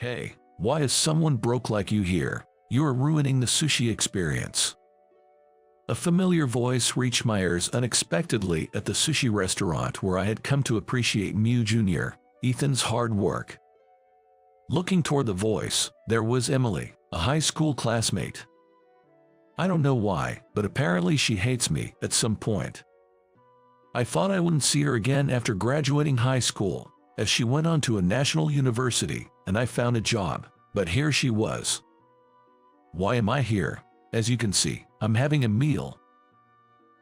Hey, why is someone broke like you here? You are ruining the sushi experience. A familiar voice reached my ears unexpectedly at the sushi restaurant where I had come to appreciate Mew Jr., Ethan's hard work. Looking toward the voice, there was Emily, a high school classmate. I don't know why, but apparently she hates me at some point. I thought I wouldn't see her again after graduating high school, as she went on to a national university, and I found a job, but here she was. Why am I here? As you can see, I'm having a meal.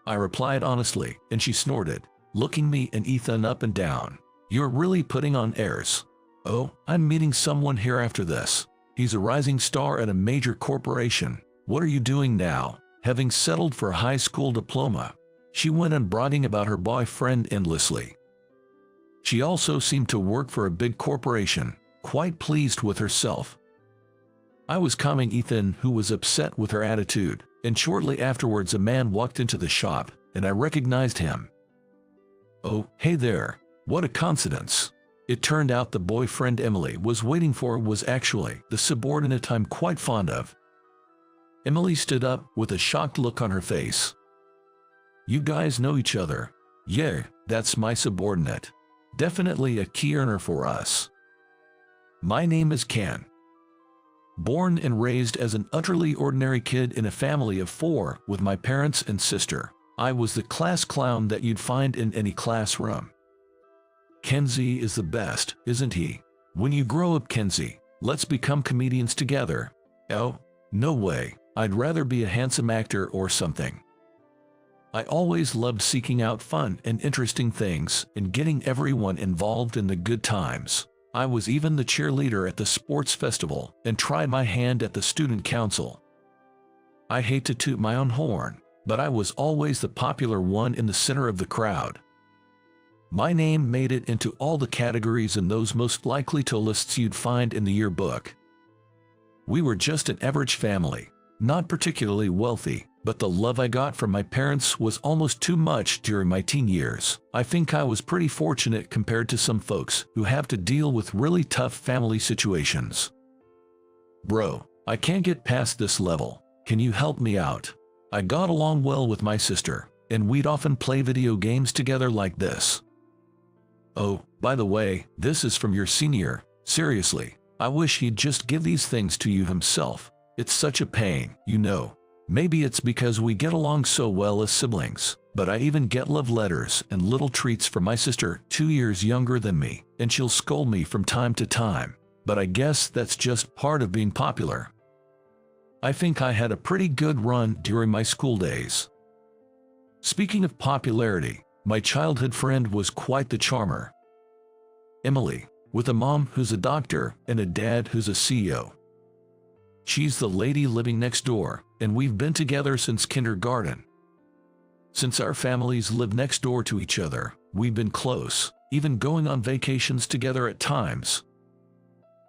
I replied honestly, and she snorted, looking me and Ethan up and down. You're really putting on airs. Oh, I'm meeting someone here after this. He's a rising star at a major corporation. What are you doing now? Having settled for a high school diploma. She went on bragging about her boyfriend endlessly. She also seemed to work for a big corporation, quite pleased with herself. I was calming Ethan, who was upset with her attitude, and shortly afterwards a man walked into the shop, and I recognized him. Oh, hey there. What a coincidence. It turned out the boyfriend Emily was waiting for was actually the subordinate I'm quite fond of. Emily stood up with a shocked look on her face. You guys know each other? Yeah, that's my subordinate. Definitely a key earner for us. My name is Ken. Born and raised as an utterly ordinary kid in a family of 4 with my parents and sister, I was the class clown that you'd find in any classroom. Kenzie is the best, isn't he? When you grow up, Kenzie, let's become comedians together. Oh, no way. I'd rather be a handsome actor or something. I always loved seeking out fun and interesting things and getting everyone involved in the good times. I was even the cheerleader at the sports festival and tried my hand at the student council. I hate to toot my own horn, but I was always the popular one in the center of the crowd. My name made it into all the categories and those most likely to lists you'd find in the yearbook. We were just an average family, not particularly wealthy, but the love I got from my parents was almost too much during my teen years. I think I was pretty fortunate compared to some folks who have to deal with really tough family situations. Bro, I can't get past this level. Can you help me out? I got along well with my sister, and we'd often play video games together like this. Oh, by the way, this is from your senior. Seriously, I wish he'd just give these things to you himself. It's such a pain, you know. Maybe it's because we get along so well as siblings, but I even get love letters and little treats from my sister, 2 years younger than me, and she'll scold me from time to time. But I guess that's just part of being popular. I think I had a pretty good run during my school days. Speaking of popularity, my childhood friend was quite the charmer. Emily, with a mom who's a doctor and a dad who's a CEO. She's the lady living next door, and we've been together since kindergarten. Since our families live next door to each other, we've been close, even going on vacations together at times.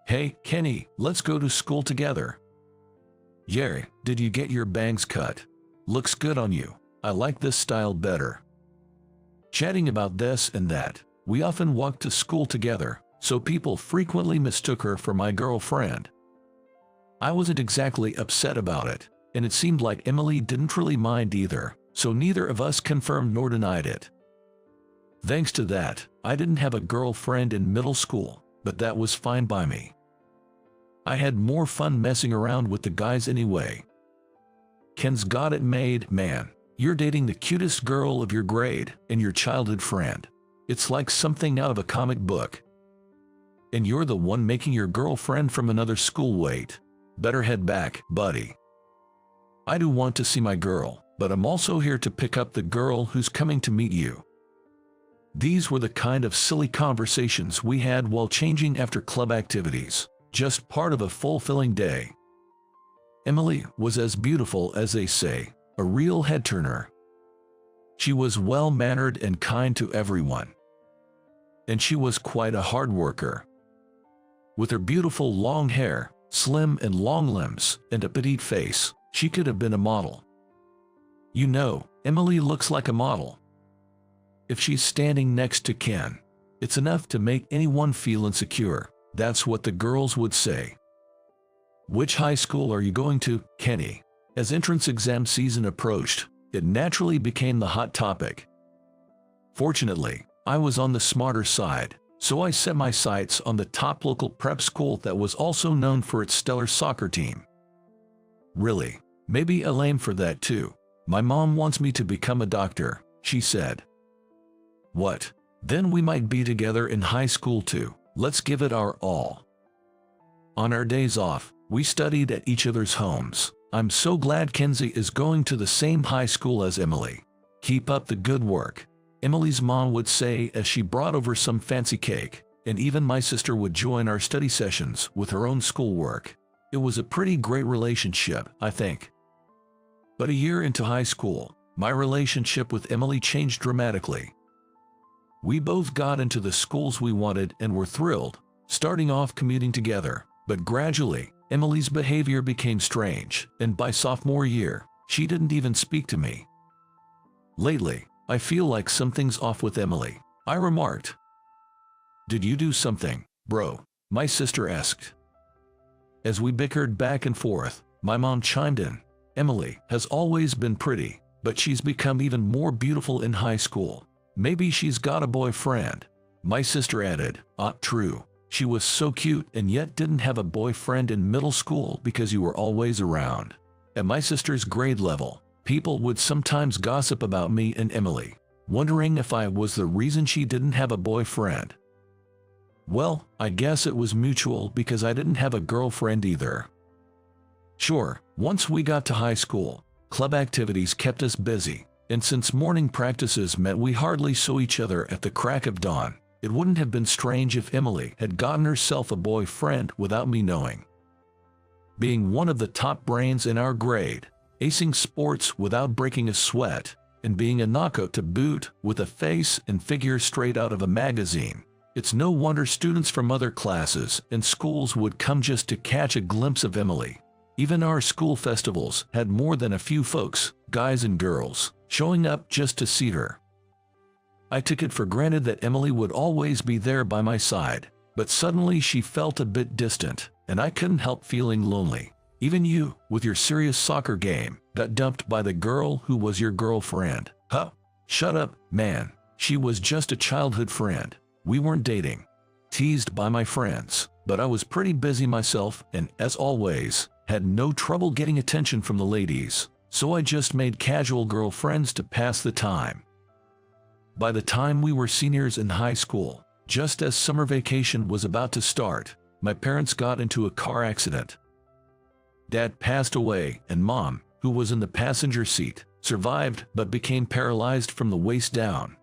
Hey, Kenny, let's go to school together. Yeah, did you get your bangs cut? Looks good on you. I like this style better. Chatting about this and that, we often walked to school together, so people frequently mistook her for my girlfriend. I wasn't exactly upset about it, and it seemed like Emily didn't really mind either, so neither of us confirmed nor denied it. Thanks to that, I didn't have a girlfriend in middle school, but that was fine by me. I had more fun messing around with the guys anyway. Ken's got it made, man. You're dating the cutest girl of your grade and your childhood friend. It's like something out of a comic book. And you're the one making your girlfriend from another school wait. Better head back, buddy. I do want to see my girl, but I'm also here to pick up the girl who's coming to meet you. These were the kind of silly conversations we had while changing after club activities, just part of a fulfilling day. Emily was as beautiful as they say, a real head-turner. She was well-mannered and kind to everyone. And she was quite a hard worker. With her beautiful long hair, slim and long limbs, and a petite face, she could have been a model. You know, Emily looks like a model. If she's standing next to Ken, it's enough to make anyone feel insecure, That's what the girls would say. Which high school are you going to, Kenny? As entrance exam season approached, it naturally became the hot topic. Fortunately, I was on the smarter side, so I set my sights on the top local prep school that was also known for its stellar soccer team. Really, maybe a lame for that too. My mom wants me to become a doctor, she said. What? Then we might be together in high school too. Let's give it our all. On our days off, we studied at each other's homes. I'm so glad Kenzie is going to the same high school as Emily. Keep up the good work, Emily's mom would say as she brought over some fancy cake, and even my sister would join our study sessions with her own schoolwork. It was a pretty great relationship, I think. But a year into high school, my relationship with Emily changed dramatically. We both got into the schools we wanted and were thrilled, starting off commuting together, but gradually, Emily's behavior became strange, and by sophomore year, she didn't even speak to me. Lately, I feel like something's off with Emily, I remarked. Did you do something, bro? My sister asked. As we bickered back and forth, my mom chimed in. Emily has always been pretty, but she's become even more beautiful in high school. Maybe she's got a boyfriend. My sister added, true. She was so cute and yet didn't have a boyfriend in middle school because you were always around. At my sister's grade level, people would sometimes gossip about me and Emily, wondering if I was the reason she didn't have a boyfriend. Well, I guess it was mutual because I didn't have a girlfriend either. Sure, once we got to high school, club activities kept us busy, and since morning practices meant we hardly saw each other at the crack of dawn, it wouldn't have been strange if Emily had gotten herself a boyfriend without me knowing. Being one of the top brains in our grade, acing sports without breaking a sweat, and being a knockout to boot with a face and figure straight out of a magazine, it's no wonder students from other classes and schools would come just to catch a glimpse of Emily. Even our school festivals had more than a few folks, guys and girls, showing up just to see her. I took it for granted that Emily would always be there by my side, but suddenly she felt a bit distant, and I couldn't help feeling lonely. Even you, with your serious soccer game, got dumped by the girl who was your girlfriend. Huh? Shut up, man. She was just a childhood friend. We weren't dating. Teased by my friends, but I was pretty busy myself and, as always, had no trouble getting attention from the ladies, so I just made casual girlfriends to pass the time. By the time we were seniors in high school, just as summer vacation was about to start, my parents got into a car accident. Dad passed away and Mom, who was in the passenger seat, survived but became paralyzed from the waist down.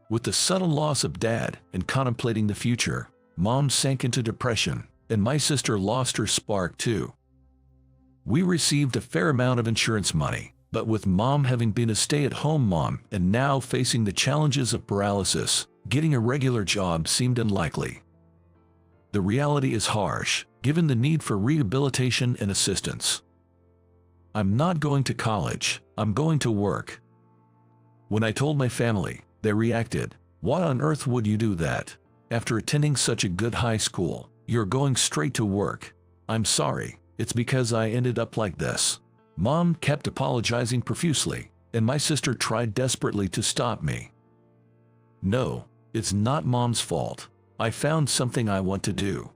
With the sudden loss of Dad and contemplating the future, Mom sank into depression, and my sister lost her spark too. We received a fair amount of insurance money, but with Mom having been a stay-at-home mom and now facing the challenges of paralysis, getting a regular job seemed unlikely. The reality is harsh, given the need for rehabilitation and assistance. I'm not going to college, I'm going to work. When I told my family, they reacted, "Why on earth would you do that? After attending such a good high school, you're going straight to work." I'm sorry, it's because I ended up like this. Mom kept apologizing profusely, and my sister tried desperately to stop me. No, it's not Mom's fault. I found something I want to do.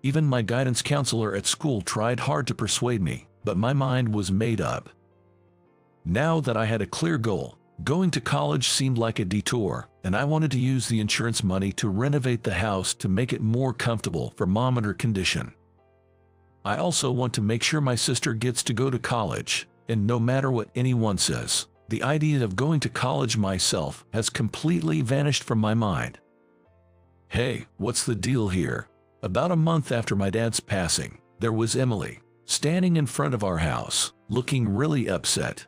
Even my guidance counselor at school tried hard to persuade me, but my mind was made up. Now that I had a clear goal, going to college seemed like a detour, and I wanted to use the insurance money to renovate the house to make it more comfortable for Mom and her condition. I also want to make sure my sister gets to go to college, and no matter what anyone says, the idea of going to college myself has completely vanished from my mind. Hey, what's the deal here? About a month after my dad's passing, there was Emily, standing in front of our house, looking really upset.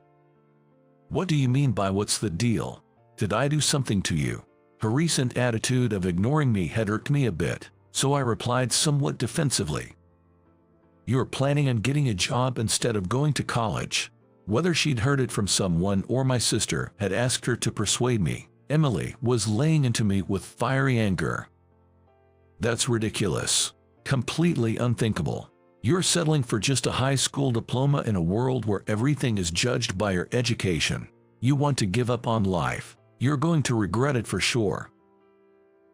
What do you mean by what's the deal? Did I do something to you? Her recent attitude of ignoring me had irked me a bit, so I replied somewhat defensively. You're planning on getting a job instead of going to college. Whether she'd heard it from someone or my sister had asked her to persuade me, Emily was laying into me with fiery anger. That's ridiculous. Completely unthinkable. You're settling for just a high school diploma in a world where everything is judged by your education. You want to give up on life. You're going to regret it for sure.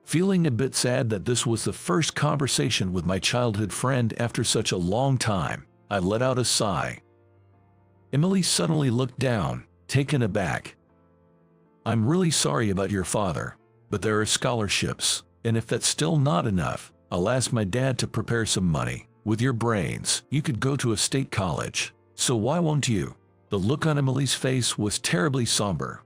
Feeling a bit sad that this was the first conversation with my childhood friend after such a long time, I let out a sigh. Emily suddenly looked down, taken aback. I'm really sorry about your father, but there are scholarships, and if that's still not enough, I'll ask my dad to prepare some money. With your brains, you could go to a state college, so why won't you? The look on Emily's face was terribly somber.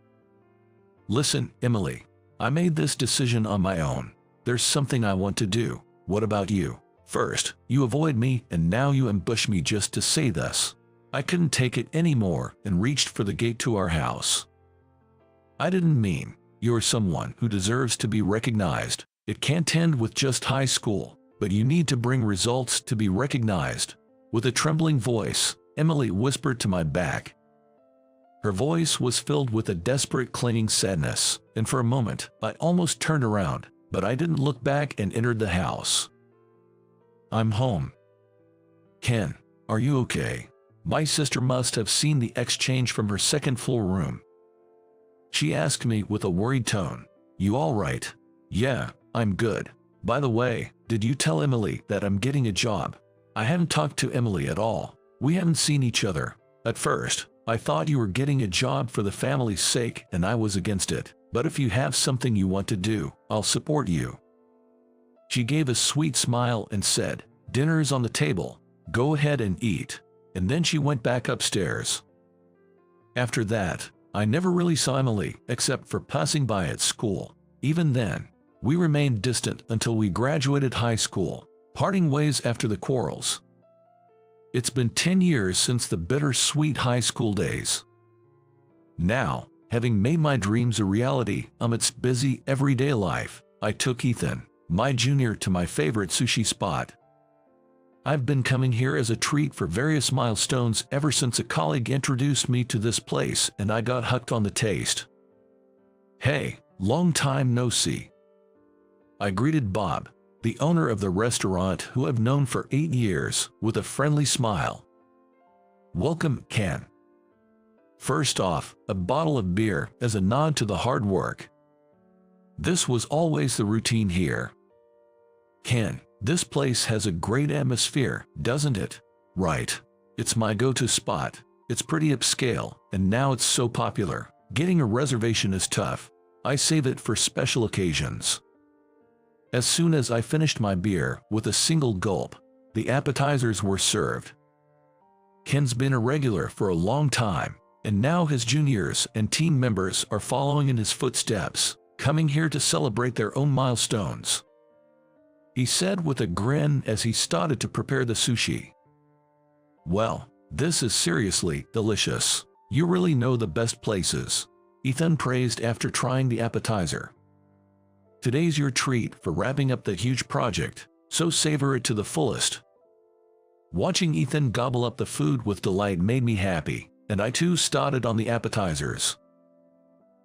Listen, Emily, I made this decision on my own. There's something I want to do. What about you? First, you avoid me, and now you ambush me just to say this. I couldn't take it anymore and reached for the gate to our house. I didn't mean, you're someone who deserves to be recognized. It can't end with just high school, but you need to bring results to be recognized. With a trembling voice, Emily whispered to my back. Her voice was filled with a desperate clinging sadness, and for a moment, I almost turned around, but I didn't look back and entered the house. I'm home. Ken, are you okay? My sister must have seen the exchange from her second-floor room. She asked me with a worried tone. You all right? Yeah, I'm good. By the way, did you tell Emily that I'm getting a job? I haven't talked to Emily at all. We haven't seen each other. At first, I thought you were getting a job for the family's sake and I was against it. But if you have something you want to do, I'll support you. She gave a sweet smile and said, Dinner's on the table. Go ahead and eat. And then she went back upstairs. After that, I never really saw Emily except for passing by at school. Even then, we remained distant until we graduated high school, parting ways after the quarrels. It's been 10 years since the bittersweet high school days. Now, having made my dreams a reality amidst busy everyday life, I took Ethan, my junior, to my favorite sushi spot. I've been coming here as a treat for various milestones ever since a colleague introduced me to this place and I got hooked on the taste. Hey, long time no see. I greeted Bob, the owner of the restaurant who I've known for 8 years, with a friendly smile. Welcome, Ken. First off, a bottle of beer as a nod to the hard work. This was always the routine here. Ken, this place has a great atmosphere, doesn't it? Right. It's my go-to spot. It's pretty upscale, and now it's so popular. Getting a reservation is tough. I save it for special occasions. As soon as I finished my beer with a single gulp, the appetizers were served. Ken's been a regular for a long time, and now his juniors and team members are following in his footsteps, coming here to celebrate their own milestones. He said with a grin as he started to prepare the sushi. Well, this is seriously delicious. You really know the best places, Ethan praised after trying the appetizer. Today's your treat for wrapping up the huge project, so savor it to the fullest. Watching Ethan gobble up the food with delight made me happy, and I too started on the appetizers.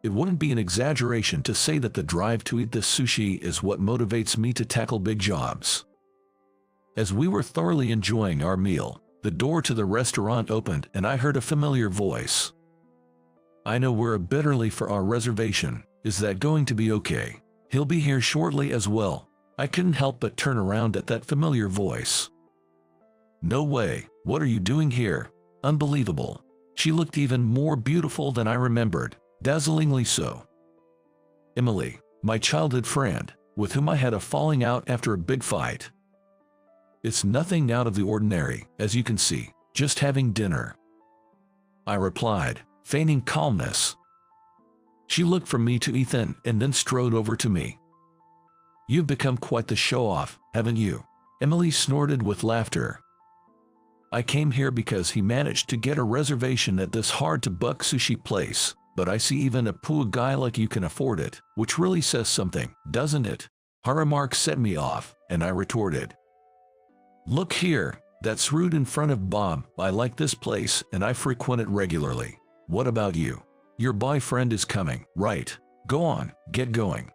It wouldn't be an exaggeration to say that the drive to eat this sushi is what motivates me to tackle big jobs. As we were thoroughly enjoying our meal, the door to the restaurant opened and I heard a familiar voice. I know we're a bit early for our reservation. Is that going to be okay? He'll be here shortly as well. I couldn't help but turn around at that familiar voice. No way, what are you doing here? Unbelievable. She looked even more beautiful than I remembered, dazzlingly so. Emily, my childhood friend, with whom I had a falling out after a big fight. It's nothing out of the ordinary, as you can see, just having dinner. I replied, feigning calmness. She looked from me to Ethan and then strode over to me. You've become quite the show-off, haven't you? Emily snorted with laughter. I came here because he managed to get a reservation at this hard-to-buck sushi place, but I see even a poor guy like you can afford it, which really says something, doesn't it? Her remark set me off, and I retorted. Look here, that's rude in front of Bob. I like this place and I frequent it regularly. What about you? Your boyfriend is coming, right? Go on, get going.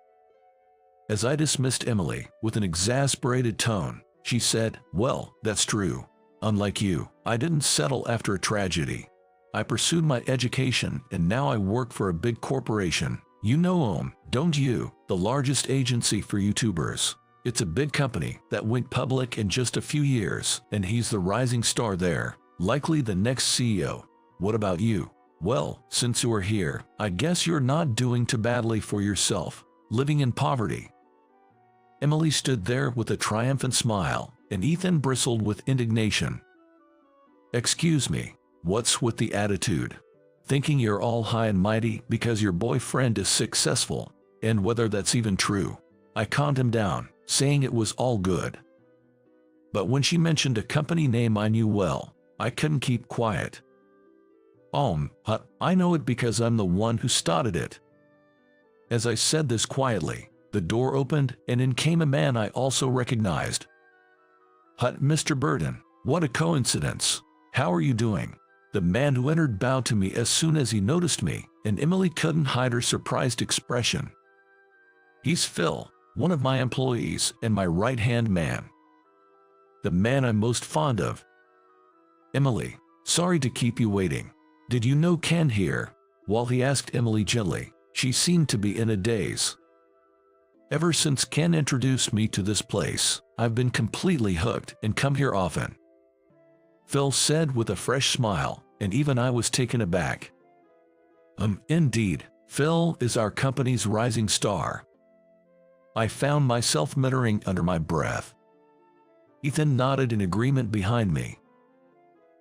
As I dismissed Emily with an exasperated tone, she said, "Well, that's true. Unlike you, I didn't settle after a tragedy. I pursued my education and now I work for a big corporation. You know 'em, don't you? The largest agency for YouTubers. It's a big company that went public in just a few years, and he's the rising star there, likely the next CEO. What about you? Well, since you are here, I guess you're not doing too badly for yourself, living in poverty." Emily stood there with a triumphant smile, and Ethan bristled with indignation. "Excuse me, what's with the attitude? Thinking you're all high and mighty because your boyfriend is successful, and whether that's even true." I calmed him down, saying it was all good. But when she mentioned a company name I knew well, I couldn't keep quiet. I know it because I'm the one who started it." As I said this quietly, the door opened and in came a man I also recognized. "Mr. Burton, what a coincidence. How are you doing?" The man who entered bowed to me as soon as he noticed me, and Emily couldn't hide her surprised expression. "He's Phil, one of my employees and my right-hand man. The man I'm most fond of." "Emily, sorry to keep you waiting. Did you know Ken here?" While he asked Emily gently, she seemed to be in a daze. "Ever since Ken introduced me to this place, I've been completely hooked and come here often," Phil said with a fresh smile, and even I was taken aback. Indeed, Phil is our company's rising star." I found myself muttering under my breath. Ethan nodded in agreement behind me.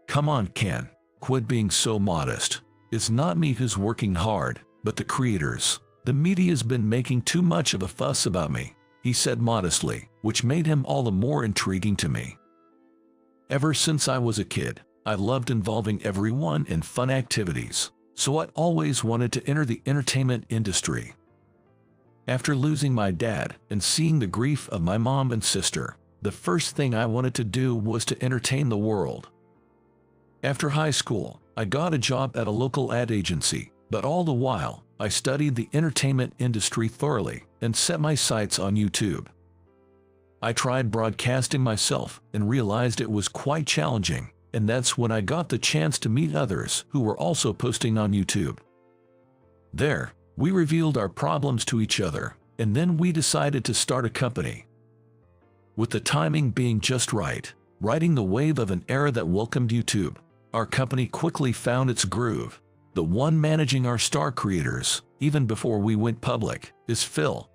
"Come on, Ken, quit being so modest. It's not me who's working hard, but the creators. The media's been making too much of a fuss about me," he said modestly, which made him all the more intriguing to me. "Ever since I was a kid, I loved involving everyone in fun activities, so I always wanted to enter the entertainment industry. After losing my dad and seeing the grief of my mom and sister, the first thing I wanted to do was to entertain the world. After high school, I got a job at a local ad agency, but all the while, I studied the entertainment industry thoroughly and set my sights on YouTube. I tried broadcasting myself and realized it was quite challenging, and that's when I got the chance to meet others who were also posting on YouTube. There, we revealed our problems to each other, and then we decided to start a company. With the timing being just right, riding the wave of an era that welcomed YouTube, our company quickly found its groove. The one managing our star creators, even before we went public, is Phil.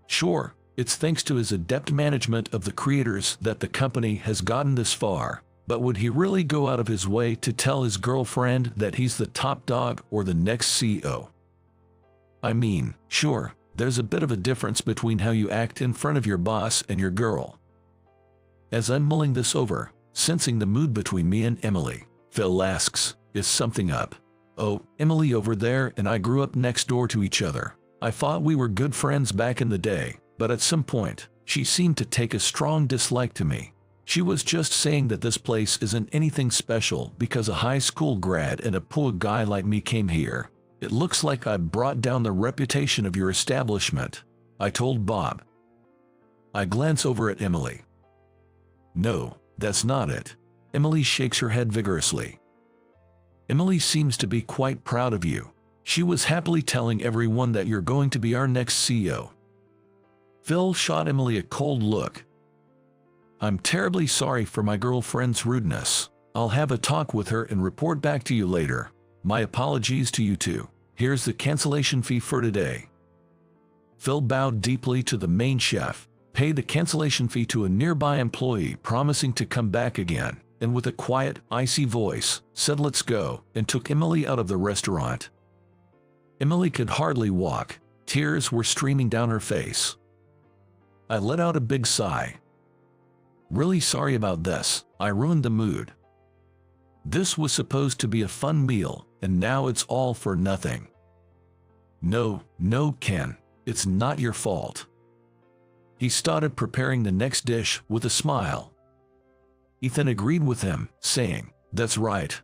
Sure, it's thanks to his adept management of the creators that the company has gotten this far, but would he really go out of his way to tell his girlfriend that he's the top dog or the next CEO? I mean, sure, there's a bit of a difference between how you act in front of your boss and your girl. As I'm mulling this over, sensing the mood between me and Emily, Phil asks, "Is something up?" "Oh, Emily over there and I grew up next door to each other. I thought we were good friends back in the day, but at some point, she seemed to take a strong dislike to me. She was just saying that this place isn't anything special because a high school grad and a poor guy like me came here. It looks like I brought down the reputation of your establishment," I told Bob. I glance over at Emily. "No, that's not it." Emily shakes her head vigorously. "Emily seems to be quite proud of you. She was happily telling everyone that you're going to be our next CEO." Phil shot Emily a cold look. "I'm terribly sorry for my girlfriend's rudeness. I'll have a talk with her and report back to you later. My apologies to you too. Here's the cancellation fee for today." Phil bowed deeply to the main chef, paid the cancellation fee to a nearby employee promising to come back again, and with a quiet, icy voice, said let's go, and took Emily out of the restaurant. Emily could hardly walk. Tears were streaming down her face. I let out a big sigh. "Really sorry about this. I ruined the mood. This was supposed to be a fun meal, and now it's all for nothing." No, Ken. It's not your fault." He started preparing the next dish with a smile. Ethan agreed with him, saying, That's right.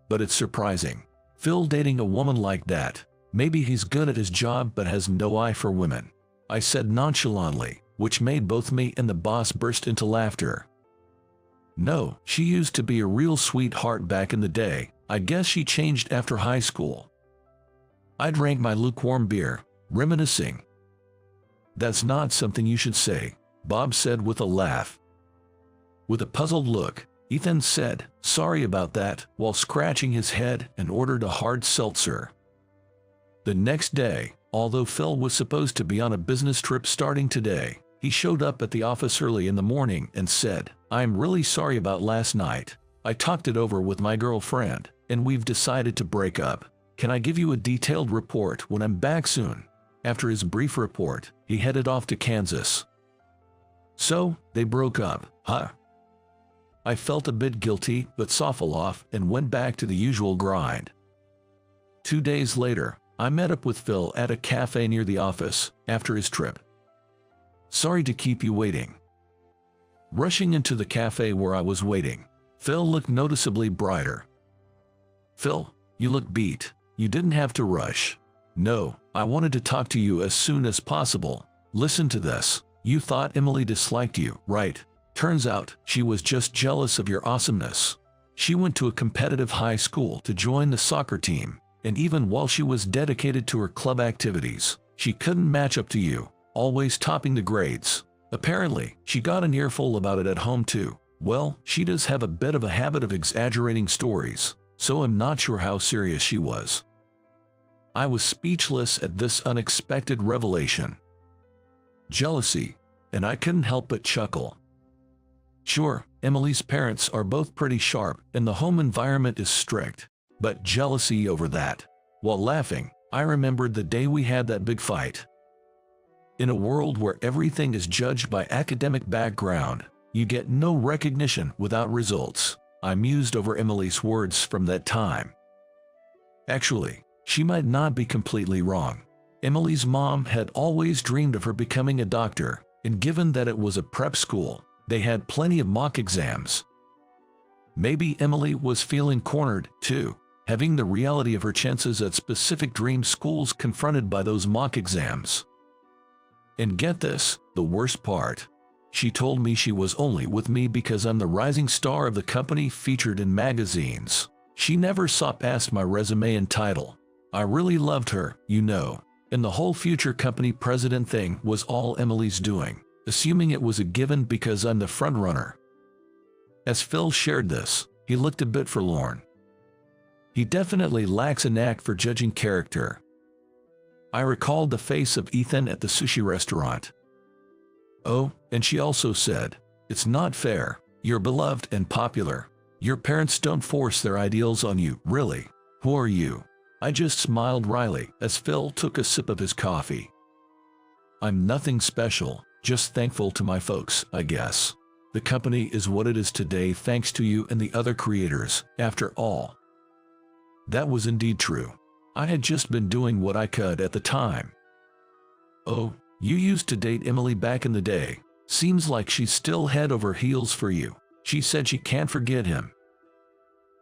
But it's surprising. Phil dating a woman like that. Maybe he's good at his job but has no eye for women, I said nonchalantly, which made both me and the boss burst into laughter. No, she used to be a real sweetheart back in the day. I guess she changed after high school. I drank my lukewarm beer, reminiscing. That's not something you should say, Bob said with a laugh. With a puzzled look, Ethan said, sorry about that, while scratching his head and ordered a hard seltzer. The next day, although Phil was supposed to be on a business trip starting today, he showed up at the office early in the morning and said, I'm really sorry about last night. I talked it over with my girlfriend, and we've decided to break up. Can I give you a detailed report when I'm back soon? After his brief report, he headed off to Kansas. So, they broke up, huh? I felt a bit guilty but softened off and went back to the usual grind. 2 days later, I met up with Phil at a cafe near the office after his trip. Sorry to keep you waiting. Rushing into the cafe where I was waiting, Phil looked noticeably brighter. Phil, you look beat. You didn't have to rush. No, I wanted to talk to you as soon as possible. Listen to this. You thought Emily disliked you, right? Turns out, she was just jealous of your awesomeness. She went to a competitive high school to join the soccer team, and even while she was dedicated to her club activities, she couldn't match up to you, always topping the grades. Apparently, she got an earful about it at home too. Well, she does have a bit of a habit of exaggerating stories, so I'm not sure how serious she was. I was speechless at this unexpected revelation. Jealousy, and I couldn't help but chuckle. Sure, Emily's parents are both pretty sharp and the home environment is strict, but jealousy over that. While laughing, I remembered the day we had that big fight. In a world where everything is judged by academic background, you get no recognition without results. I mused over Emily's words from that time. Actually, she might not be completely wrong. Emily's mom had always dreamed of her becoming a doctor, and given that it was a prep school, they had plenty of mock exams. Maybe Emily was feeling cornered, too, having the reality of her chances at specific dream schools confronted by those mock exams. And get this, the worst part. She told me she was only with me because I'm the rising star of the company featured in magazines. She never saw past my resume and title. I really loved her, you know, and the whole future company president thing was all Emily's doing, assuming it was a given because I'm the frontrunner. As Phil shared this, he looked a bit forlorn. He definitely lacks a knack for judging character. I recalled the face of Ethan at the sushi restaurant. Oh, and she also said, it's not fair. You're beloved and popular. Your parents don't force their ideals on you, really. Who are you? I just smiled wryly as Phil took a sip of his coffee. I'm nothing special, just thankful to my folks, I guess. The company is what it is today thanks to you and the other creators, after all. That was indeed true. I had just been doing what I could at the time. Oh, you used to date Emily back in the day. Seems like she's still head over heels for you. She said she can't forget him.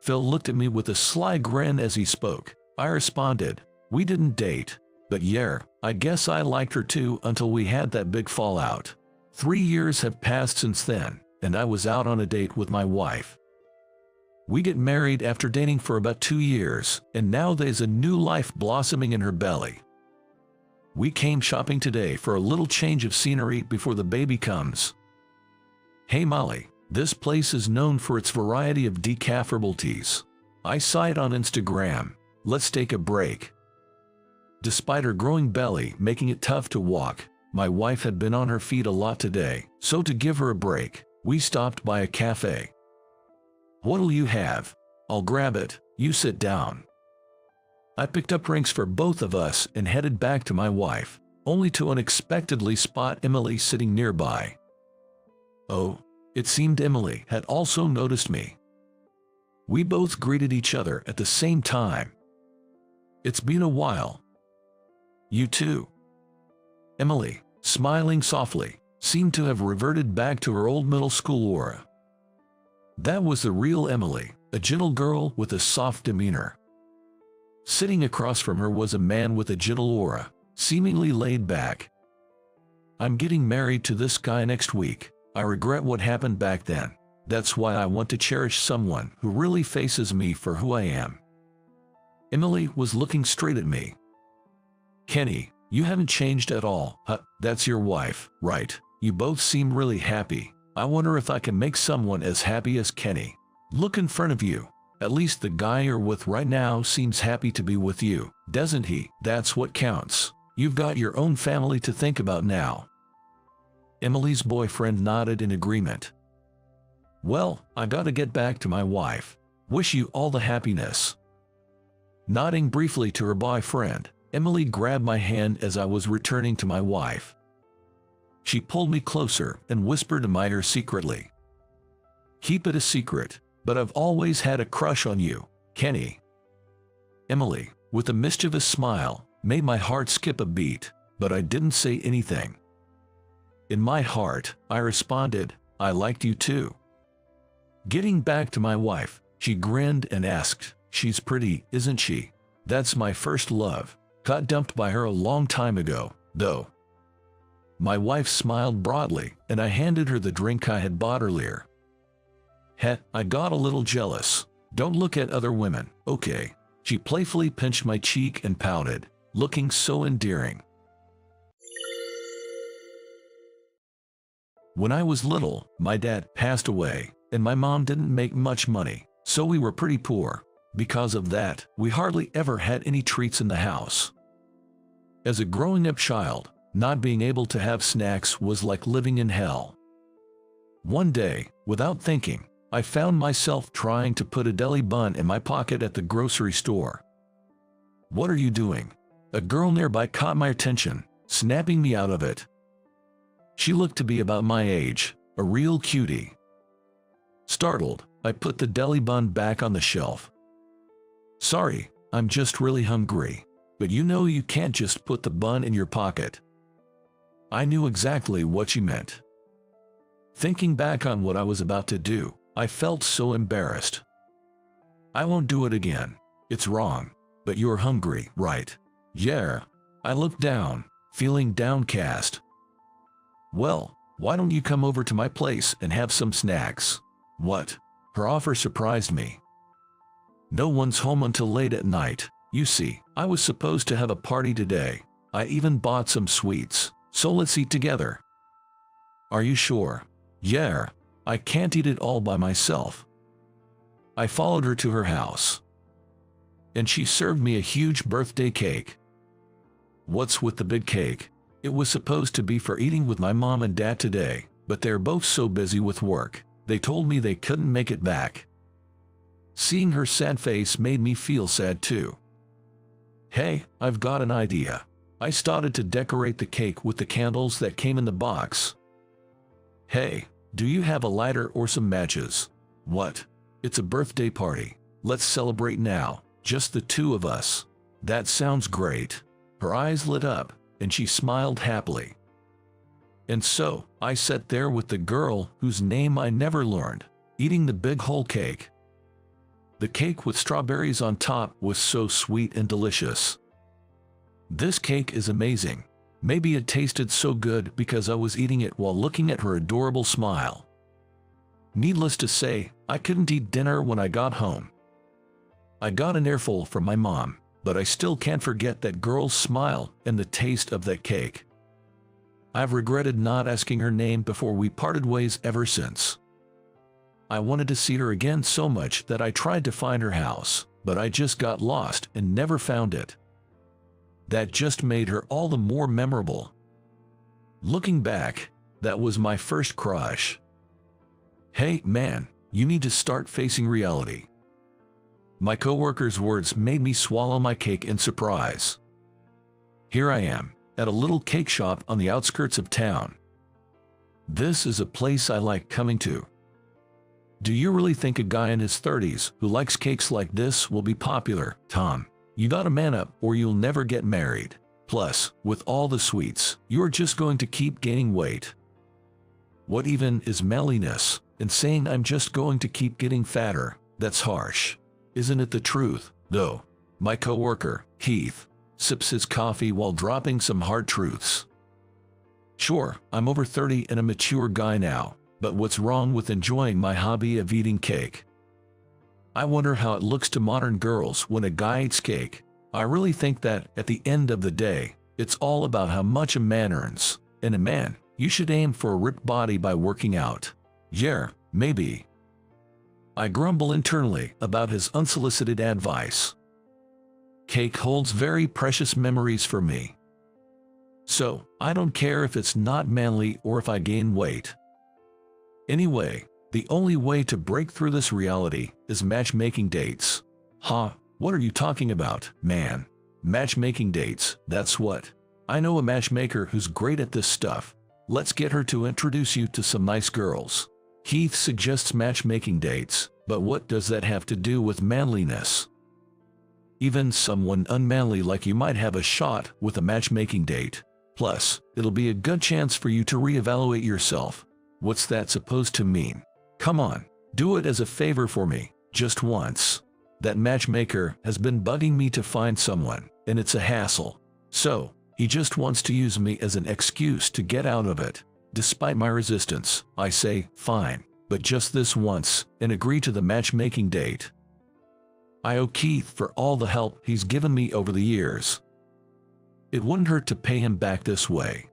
Phil looked at me with a sly grin as he spoke. I responded, we didn't date, but yeah, I guess I liked her too until we had that big fallout. 3 years have passed since then, and I was out on a date with my wife. We get married after dating for about 2 years, and now there's a new life blossoming in her belly. We came shopping today for a little change of scenery before the baby comes. Hey Molly, this place is known for its variety of decaf herbal teas. I saw it on Instagram. Let's take a break. Despite her growing belly making it tough to walk, my wife had been on her feet a lot today, so to give her a break, we stopped by a cafe. What'll you have? I'll grab it, you sit down. I picked up drinks for both of us and headed back to my wife, only to unexpectedly spot Emily sitting nearby. Oh, it seemed Emily had also noticed me. We both greeted each other at the same time. It's been a while. You too. Emily, smiling softly, seemed to have reverted back to her old middle school aura. That was the real Emily, a gentle girl with a soft demeanor. Sitting across from her was a man with a gentle aura, seemingly laid back. I'm getting married to this guy next week. I regret what happened back then. That's why I want to cherish someone who really faces me for who I am. Emily was looking straight at me. Kenny, you haven't changed at all. That's your wife, right? You both seem really happy. I wonder if I can make someone as happy as Kenny. Look in front of you. At least the guy you're with right now seems happy to be with you, doesn't he? That's what counts. You've got your own family to think about now. Emily's boyfriend nodded in agreement. Well, I gotta get back to my wife. Wish you all the happiness. Nodding briefly to her boyfriend, Emily grabbed my hand as I was returning to my wife. She pulled me closer and whispered in my ear secretly. Keep it a secret, but I've always had a crush on you, Kenny. Emily, with a mischievous smile, made my heart skip a beat, but I didn't say anything. In my heart, I responded, I liked you too. Getting back to my wife, she grinned and asked, she's pretty, isn't she? That's my first love. Got dumped by her a long time ago, though. My wife smiled broadly, and I handed her the drink I had bought earlier. I got a little jealous. Don't look at other women, okay? She playfully pinched my cheek and pouted, looking so endearing. When I was little, my dad passed away, and my mom didn't make much money, so we were pretty poor. Because of that, we hardly ever had any treats in the house. As a growing-up child, not being able to have snacks was like living in hell. One day, without thinking, I found myself trying to put a deli bun in my pocket at the grocery store. What are you doing? A girl nearby caught my attention, snapping me out of it. She looked to be about my age, a real cutie. Startled, I put the deli bun back on the shelf. Sorry, I'm just really hungry, but you know you can't just put the bun in your pocket. I knew exactly what she meant. Thinking back on what I was about to do, I felt so embarrassed. I won't do it again. It's wrong. But you're hungry, right? Yeah. I looked down, feeling downcast. Well, why don't you come over to my place and have some snacks? What? Her offer surprised me. No one's home until late at night. You see, I was supposed to have a party today. I even bought some sweets, so let's eat together. Are you sure? Yeah. I can't eat it all by myself. I followed her to her house. And she served me a huge birthday cake. What's with the big cake? It was supposed to be for eating with my mom and dad today, but they're both so busy with work, they told me they couldn't make it back. Seeing her sad face made me feel sad too. Hey, I've got an idea. I started to decorate the cake with the candles that came in the box. Hey, do you have a lighter or some matches? What? It's a birthday party. Let's celebrate now, just the two of us. That sounds great. Her eyes lit up, and she smiled happily. And so, I sat there with the girl whose name I never learned, eating the big whole cake. The cake with strawberries on top was so sweet and delicious. This cake is amazing. Maybe it tasted so good because I was eating it while looking at her adorable smile. Needless to say, I couldn't eat dinner when I got home. I got an earful from my mom, but I still can't forget that girl's smile and the taste of that cake. I've regretted not asking her name before we parted ways ever since. I wanted to see her again so much that I tried to find her house, but I just got lost and never found it. That just made her all the more memorable. Looking back, that was my first crush. Hey, man, you need to start facing reality. My coworker's words made me swallow my cake in surprise. Here I am, at a little cake shop on the outskirts of town. This is a place I like coming to. Do you really think a guy in his 30s who likes cakes like this will be popular, Tom? You gotta man up or you'll never get married. Plus, with all the sweets, you're just going to keep gaining weight. What even is manliness? And saying I'm just going to keep getting fatter, that's harsh. Isn't it the truth, though? My coworker, Keith, sips his coffee while dropping some hard truths. Sure, I'm over 30 and a mature guy now, but what's wrong with enjoying my hobby of eating cake? I wonder how it looks to modern girls when a guy eats cake. I really think that, at the end of the day, it's all about how much a man earns. And a man, you should aim for a ripped body by working out. Yeah, maybe. I grumble internally about his unsolicited advice. Cake holds very precious memories for me. So, I don't care if it's not manly or if I gain weight. Anyway, the only way to break through this reality is matchmaking dates. Huh, what are you talking about, man? Matchmaking dates, that's what. I know a matchmaker who's great at this stuff. Let's get her to introduce you to some nice girls. Keith suggests matchmaking dates, but what does that have to do with manliness? Even someone unmanly like you might have a shot with a matchmaking date. Plus, it'll be a good chance for you to reevaluate yourself. What's that supposed to mean? Come on, do it as a favor for me, just once. That matchmaker has been bugging me to find someone, and it's a hassle. So, he just wants to use me as an excuse to get out of it. Despite my resistance, I say, fine, but just this once, and agree to the matchmaking date. I owe Keith for all the help he's given me over the years. It wouldn't hurt to pay him back this way.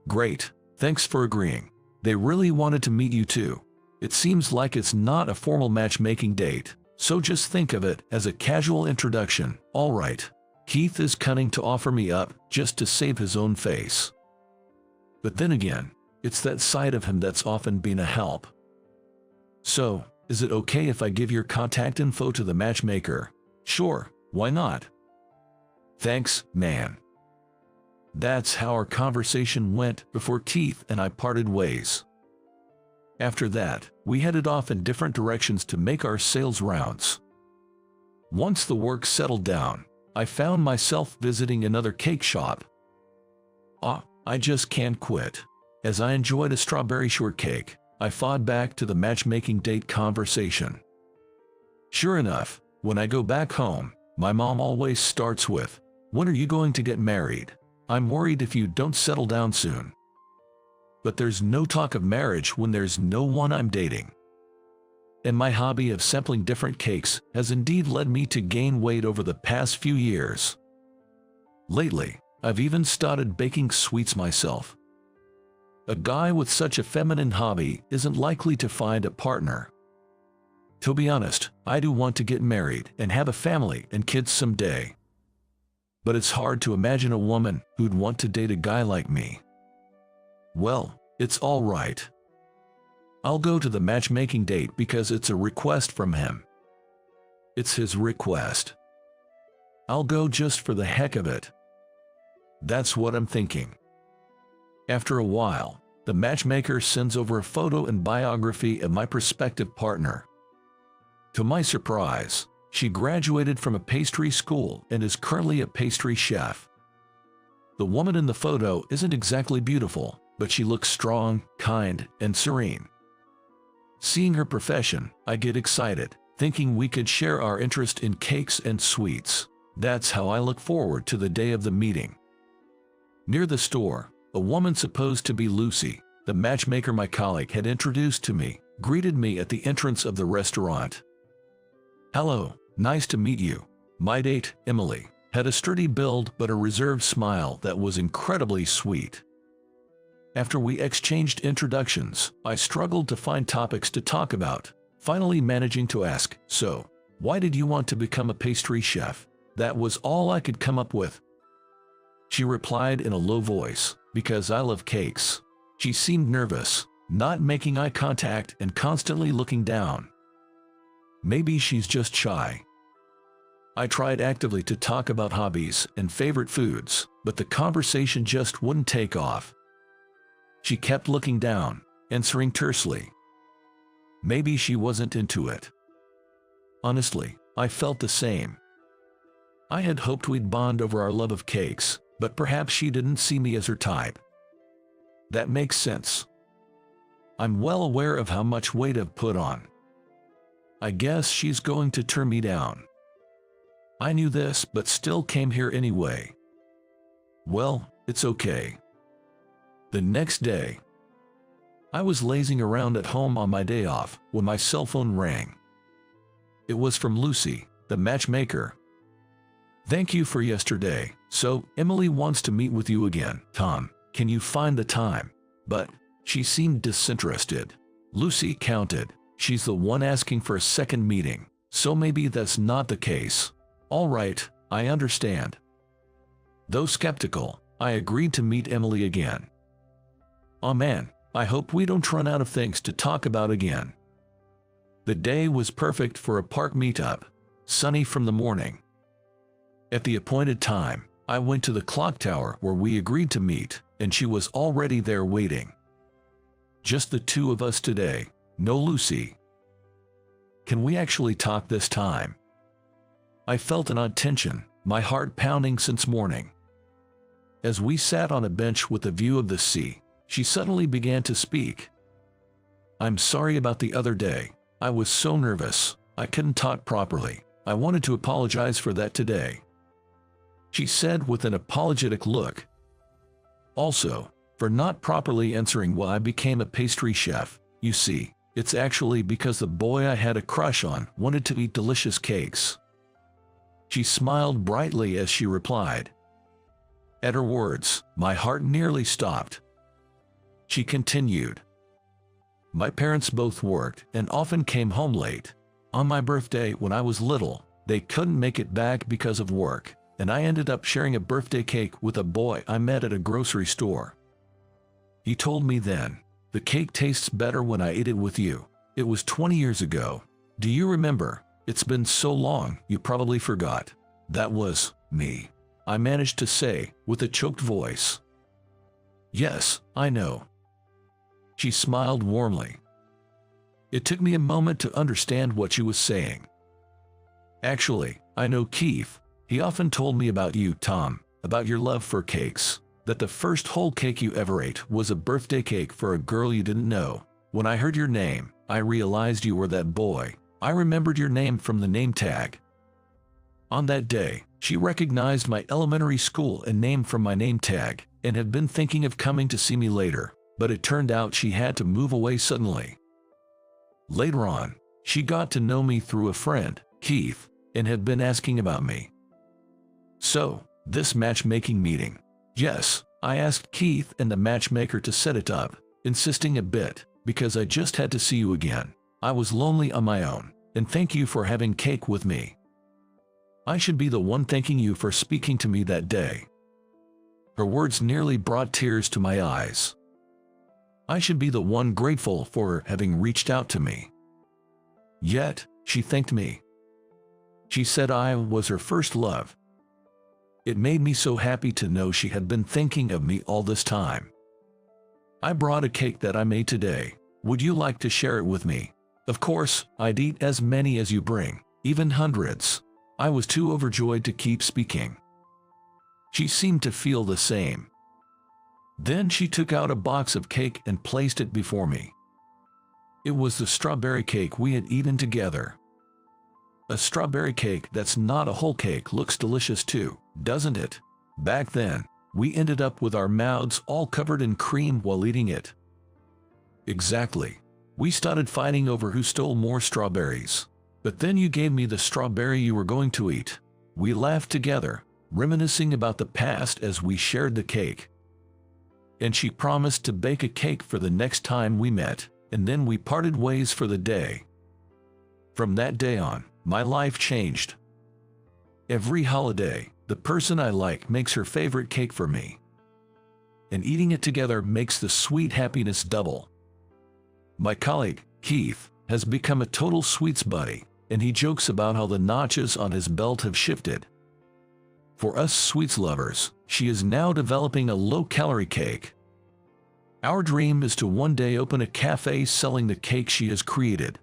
Great, thanks for agreeing. They really wanted to meet you too. It seems like it's not a formal matchmaking date, so just think of it as a casual introduction, alright. Keith is cunning to offer me up just to save his own face. But then again, it's that side of him that's often been a help. So, is it okay if I give your contact info to the matchmaker? Sure, why not? Thanks, man. That's how our conversation went before Keith and I parted ways. After that, we headed off in different directions to make our sales rounds. Once the work settled down, I found myself visiting another cake shop. I just can't quit. As I enjoyed a strawberry shortcake, I fought back to the matchmaking date conversation. Sure enough, when I go back home, my mom always starts with, "When are you going to get married? I'm worried if you don't settle down soon." But there's no talk of marriage when there's no one I'm dating. And my hobby of sampling different cakes has indeed led me to gain weight over the past few years. Lately, I've even started baking sweets myself. A guy with such a feminine hobby isn't likely to find a partner. To be honest, I do want to get married and have a family and kids someday. But it's hard to imagine a woman who'd want to date a guy like me. Well, it's all right. I'll go to the matchmaking date because it's a request from him. It's his request. I'll go just for the heck of it. That's what I'm thinking. After a while, the matchmaker sends over a photo and biography of my prospective partner. To my surprise, she graduated from a pastry school and is currently a pastry chef. The woman in the photo isn't exactly beautiful, but she looks strong, kind, and serene. Seeing her profession, I get excited, thinking we could share our interest in cakes and sweets. That's how I look forward to the day of the meeting. Near the store, a woman supposed to be Lucy, the matchmaker my colleague had introduced to me, greeted me at the entrance of the restaurant. "Hello, nice to meet you. My date, Emily, had a sturdy build but a reserved smile that was incredibly sweet." After we exchanged introductions, I struggled to find topics to talk about, finally managing to ask, "So, why did you want to become a pastry chef?" That was all I could come up with. She replied in a low voice, "Because I love cakes." She seemed nervous, not making eye contact and constantly looking down. Maybe she's just shy. I tried actively to talk about hobbies and favorite foods, but the conversation just wouldn't take off. She kept looking down, answering tersely. Maybe she wasn't into it. Honestly, I felt the same. I had hoped we'd bond over our love of cakes, but perhaps she didn't see me as her type. That makes sense. I'm well aware of how much weight I've put on. I guess she's going to turn me down. I knew this, but still came here anyway. Well, it's okay. The next day, I was lazing around at home on my day off when my cell phone rang. It was from Lucy, the matchmaker. "Thank you for yesterday. So, Emily wants to meet with you again. Tom, can you find the time?" But she seemed disinterested. Lucy counted. She's the one asking for a second meeting, so maybe that's not the case. All right, I understand. Though skeptical, I agreed to meet Emily again. Oh man, I hope we don't run out of things to talk about again. The day was perfect for a park meetup, sunny from the morning. At the appointed time, I went to the clock tower where we agreed to meet, and she was already there waiting. Just the two of us today, no Lucy. Can we actually talk this time? I felt an odd tension, my heart pounding since morning. As we sat on a bench with a view of the sea, she suddenly began to speak. "I'm sorry about the other day. I was so nervous, I couldn't talk properly. I wanted to apologize for that today," she said with an apologetic look. "Also, for not properly answering why I became a pastry chef. You see, it's actually because the boy I had a crush on wanted to eat delicious cakes." She smiled brightly as she replied. At her words, my heart nearly stopped. She continued, "My parents both worked and often came home late. On my birthday when I was little, they couldn't make it back because of work, and I ended up sharing a birthday cake with a boy I met at a grocery store. He told me then, 'The cake tastes better when I ate it with you.' It was 20 years ago. Do you remember? It's been so long, you probably forgot." "That was me," I managed to say, with a choked voice. "Yes, I know." She smiled warmly. It took me a moment to understand what she was saying. "Actually, I know Keith. He often told me about you, Tom, about your love for cakes, that the first whole cake you ever ate was a birthday cake for a girl you didn't know. When I heard your name, I realized you were that boy. I remembered your name from the name tag." On that day, she recognized my elementary school and name from my name tag, and had been thinking of coming to see me later, but it turned out she had to move away suddenly. Later on, she got to know me through a friend, Keith, and had been asking about me. So, this matchmaking meeting. Yes, I asked Keith and the matchmaker to set it up, insisting a bit, because I just had to see you again. I was lonely on my own, and thank you for having cake with me. I should be the one thanking you for speaking to me that day. Her words nearly brought tears to my eyes. I should be the one grateful for her having reached out to me. Yet, she thanked me. She said I was her first love. It made me so happy to know she had been thinking of me all this time. "I brought a cake that I made today. Would you like to share it with me?" Of course, I'd eat as many as you bring, even hundreds. I was too overjoyed to keep speaking. She seemed to feel the same. Then she took out a box of cake and placed it before me. It was the strawberry cake we had eaten together. A strawberry cake that's not a whole cake looks delicious too, doesn't it? Back then, we ended up with our mouths all covered in cream while eating it. Exactly. We started fighting over who stole more strawberries. But then you gave me the strawberry you were going to eat. We laughed together, reminiscing about the past as we shared the cake. And she promised to bake a cake for the next time we met, and then we parted ways for the day. From that day on, my life changed. Every holiday, the person I like makes her favorite cake for me. And eating it together makes the sweet happiness double. My colleague, Keith, has become a total sweets buddy, and he jokes about how the notches on his belt have shifted. For us sweets lovers, she is now developing a low-calorie cake. Our dream is to one day open a cafe selling the cake she has created.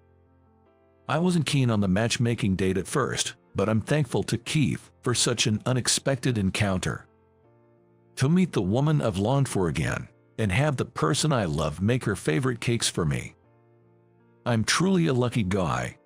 I wasn't keen on the matchmaking date at first, but I'm thankful to Keith for such an unexpected encounter. To meet the woman I've longed for again, and have the person I love make her favorite cakes for me. I'm truly a lucky guy.